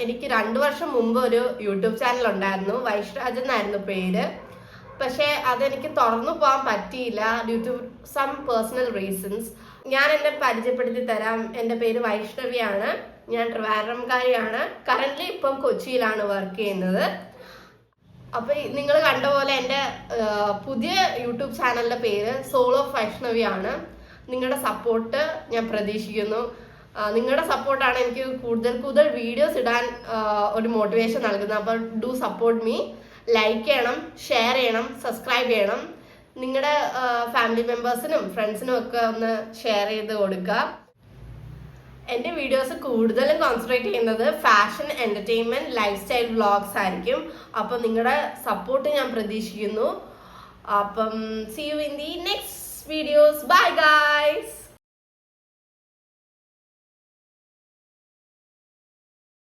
എനിക്ക് 2 വർഷം മുമ്പ് ഒരു യൂട്യൂബ് ചാനൽ ഉണ്ടായിരുന്നു. വൈഷ്രാജ് എന്നായിരുന്നു പേര്. പക്ഷെ അതെനിക്ക് തുറന്നു പോകാൻ പറ്റിയില്ല due to some personal reasons. ഞാൻ എന്നെ പരിചയപ്പെടുത്തി തരാം. എൻ്റെ പേര് വൈഷ്ണവിയാണ്. ഞാൻ ട്രിവാൻഡ്രംകാരിയാണ്. കറന്റ് ഇപ്പം കൊച്ചിയിലാണ് വർക്ക് ചെയ്യുന്നത്. അപ്പൊ നിങ്ങൾ കണ്ട പോലെ എൻ്റെ പുതിയ യൂട്യൂബ് ചാനലിന്റെ പേര് സോൾ ഓഫ് വൈഷ്ണവിയാണ്. നിങ്ങളുടെ സപ്പോർട്ട് ഞാൻ പ്രതീക്ഷിക്കുന്നു. നിങ്ങളുടെ സപ്പോർട്ടാണ് എനിക്ക് കൂടുതൽ വീഡിയോസ് ഇടാൻ ഒരു മോട്ടിവേഷൻ നൽകുന്നത്. അപ്പോൾ ഡു സപ്പോർട്ട് മീ. ലൈക്ക് ചെയ്യണം, ഷെയർ ചെയ്യണം, സബ്സ്ക്രൈബ് ചെയ്യണം. നിങ്ങളുടെ ഫാമിലി മെമ്പേഴ്സിനും ഫ്രണ്ട്സിനും ഒക്കെ ഒന്ന് ഷെയർ ചെയ്ത് കൊടുക്കുക. എൻ്റെ വീഡിയോസ് കൂടുതലും കോൺസെൻട്രേറ്റ് ചെയ്യുന്നത് fashion, entertainment, life style vlogs ആയിരിക്കും. അപ്പം നിങ്ങളുടെ സപ്പോർട്ട് ഞാൻ പ്രതീക്ഷിക്കുന്നു. അപ്പം see you in the next videos. Bye guys.